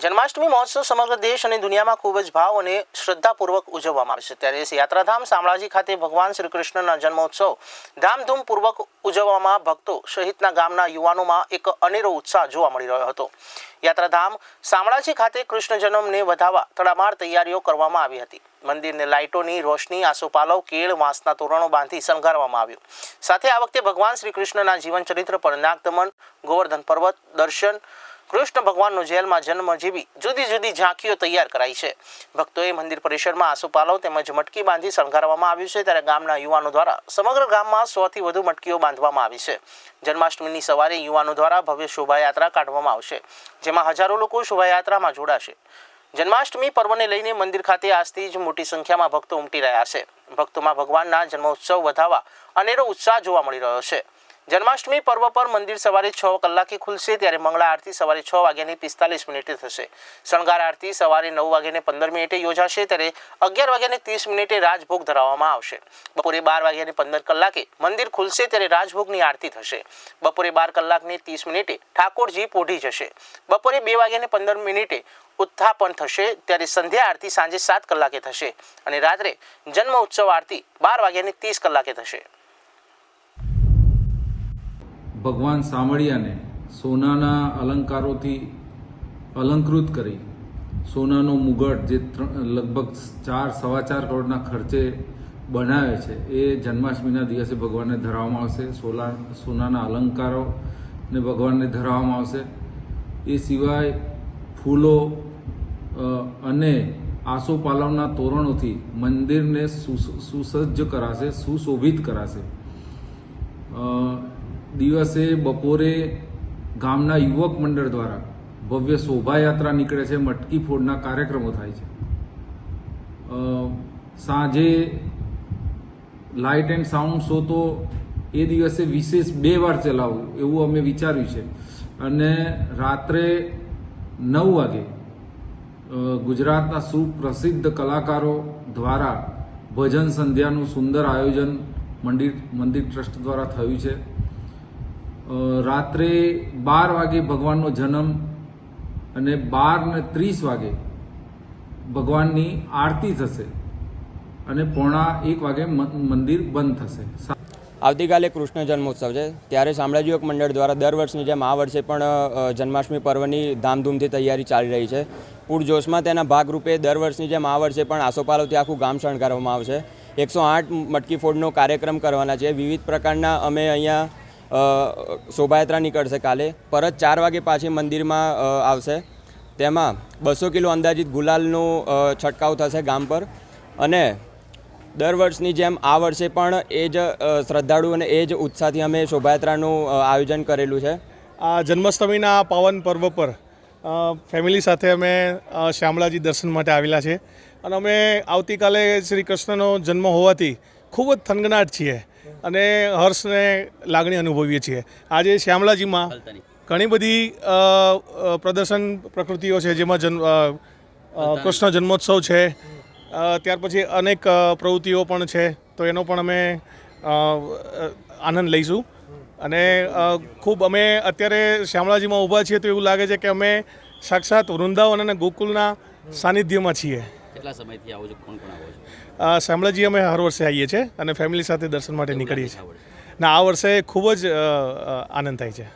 જન્માષ્ટમી મહોત્સવ સમગ્ર દેશ અને દુનિયામાં ખૂબ જ ભાવ અને શ્રદ્ધાપૂર્વક ઉજવવામાં આવે છે। ત્યારે યાત્રાધામ શામળાજી ખાતે ભગવાન શ્રી કૃષ્ણના જન્મોત્સવ ધામધૂમપૂર્વક ઉજવવામાં ભક્તો સહિતના ગામના યુવાનોમાં એક અનેરો ઉત્સાહ જોવા મળી રહ્યો હતો। યાત્રાધામ શામળાજી ખાતે કૃષ્ણ જન્મને વધાવવા તડામાર તૈયારીઓ કરવામાં આવી હતી। મંદિરને લાઇટોની રોશની, આસોપાલવ, કેળ, વાંસના તોરણો બાંધી શણગારવામાં આવ્યું। સાથે આ વખતે ભગવાન શ્રી કૃષ્ણના જીવન ચરિત્ર પર નાગદમન, ગોવર્ધન પર્વત દર્શન, કૃષ્ણ ભગવાનનો જેલમાં જન્મ જેવી જુદી જુદી ઝાંખીઓ તૈયાર કરાઈ છે। ભક્તોએ મંદિર પરિસરમાં આસોપાલવ તેમજ મટકી બાંધી શણગારવામાં આવ્યું છે। ત્યારે ગામના યુવાનો દ્વારા સમગ્ર ગામમાં 100થી વધુ મટકીઓ બાંધવામાં આવી છે। જન્માષ્ટમીની સવારે યુવાનો દ્વારા ભવ્ય શોભાયાત્રા કાઢવામાં આવશે, જેમાં હજારો લોકો શોભાયાત્રામાં જોડાશે। જન્માષ્ટમી પર્વને લઈને મંદિર ખાતે આજથી જ મોટી સંખ્યામાં ભક્તો ઉમટી રહ્યા છે। ભક્તોમાં ભગવાનના જન્મોત્સવ વધાવવા અનેરો ઉત્સાહ જોવા મળી રહ્યો છે। જન્માષ્ટમી પર્વ પર મંદિર સવારે 6 કલાકે ખુલશે, ત્યારે મંગળા આરતી સવારે 6 વાગ્યાને 45 મિનિટે થશે। શણગાર આરતી સવારે 9 વાગ્યાને 15 મિનિટે યોજાશે, ત્યારે 11 વાગ્યાને 30 મિનિટે રાજભોગ ધરાવવામાં આવશે। બપોરે 12 વાગ્યાને 15 કલાકે મંદિર ખુલશે, ત્યારે રાજભોગની આરતી થશે। બપોરે 12 કલાકને 30 મિનિટે ઠાકોરજી પોઢી જશે। બપોરે 2 વાગ્યાને 15 મિનિટે ઉત્થાપન થશે, ત્યારે સંધ્યા આરતી સાંજે 7 કલાકે થશે અને રાત્રે જન્મ ઉત્સવ આરતી 12 વાગ્યાને 30 કલાકે થશે। ભગવાન સામળિયાને સોનાના અલંકારોથી અલંકૃત કરી સોનાનો મુગટ જે લગભગ 4-4.25 કરોડના ખર્ચે બનાવે છે, એ જન્માષ્ટમીના દિવસે ભગવાનને ધરાવવામાં આવશે। સોનાના અલંકારોને ભગવાનને ધરાવવામાં આવશે। એ સિવાય ફૂલો અને આસોપાલવના તોરણોથી મંદિરને સુસજ્જ કરાશે, સુશોભિત કરાશે। દિવસે બપોરે ગામના યુવક મંડળ દ્વારા ભવ્ય શોભાયાત્રા નીકળે છે, મટકી ફોડના કાર્યક્રમો થાય છે। સાંજે લાઇટ એન્ડ સાઉન્ડ શો તો એ દિવસે વિશેષ 2 વાર ચલાવવું એવું અમે વિચાર્યું છે અને રાત્રે 9 વાગે ગુજરાતના સુપ્રસિદ્ધ કલાકારો દ્વારા ભજન સંધ્યાનું સુંદર આયોજન મંદિર ટ્રસ્ટ દ્વારા થયું છે। રાત્રે 12 વાગે ભગવાનનો જન્મ અને 12:30 વાગે ભગવાનની આરતી થશે અને 12:45 વાગે મંદિર બંધ થશે। આવતીકાલે કૃષ્ણ જન્મોત્સવ છે, ત્યારે શામળાજી યુવક મંડળ દ્વારા દર વર્ષની જેમ આ વર્ષે પણ જન્માષ્ટમી પર્વની ધામધૂમથી તૈયારી ચાલી રહી છે। પૂરજોશમાં તેના ભાગરૂપે દર વર્ષની જેમ આ વર્ષે પણ આસોપાલવથી આખું ગામ શણગારવામાં આવશે। 108 મટકી ફોડનો કાર્યક્રમ કરવાના છે। વિવિધ પ્રકારના અમે અહીંયા શોભાયાત્રા નીકળશે કાલે, પરત 4 વાગે પાછી મંદિરમાં આવશે। તેમાં 200 કિલો અંદાજિત ગુલાલનો છંટકાવ થશે ગામ પર અને દર વર્ષની જેમ આ વર્ષે પણ એ જ શ્રદ્ધાળુ અને એ જ ઉત્સાહથી અમે શોભાયાત્રાનું આયોજન કરેલું છે। આ જન્માષ્ટમીના પાવન પર્વ પર ફેમિલી સાથે અમે શામળાજી દર્શન માટે આવેલા છે અને અમે આવતીકાલે શ્રી કૃષ્ણનો જન્મ હોવાથી ખૂબ જ થનગનાટ છીએ અને હર્ષને લાગણી અનુભવીએ છીએ। આજે શામળાજીમાં ઘણી બધી પ્રદર્શન પ્રકૃતિઓ છે, જેમાં કૃષ્ણ જન્મોત્સવ છે, ત્યાર પછી અનેક પ્રવૃત્તિઓ પણ છે, તો એનો પણ અમે આનંદ લઈશું અને ખૂબ અમે અત્યારે શામળાજીમાં ઊભા છીએ તો એવું લાગે છે કે અમે સાક્ષાત વૃંદાવન અને ગોકુલના સાનિધ્યમાં છીએ। કેટલા સમયથી આવો છો? કોણ કોણ આવો છો? શામળાજી અમે હર વર્ષે આવીએ છીએ અને ફેમિલી સાથે દર્શન માટે નીકળીએ છીએ, ને આ વર્ષે ખૂબ જ આનંદ થાય છે।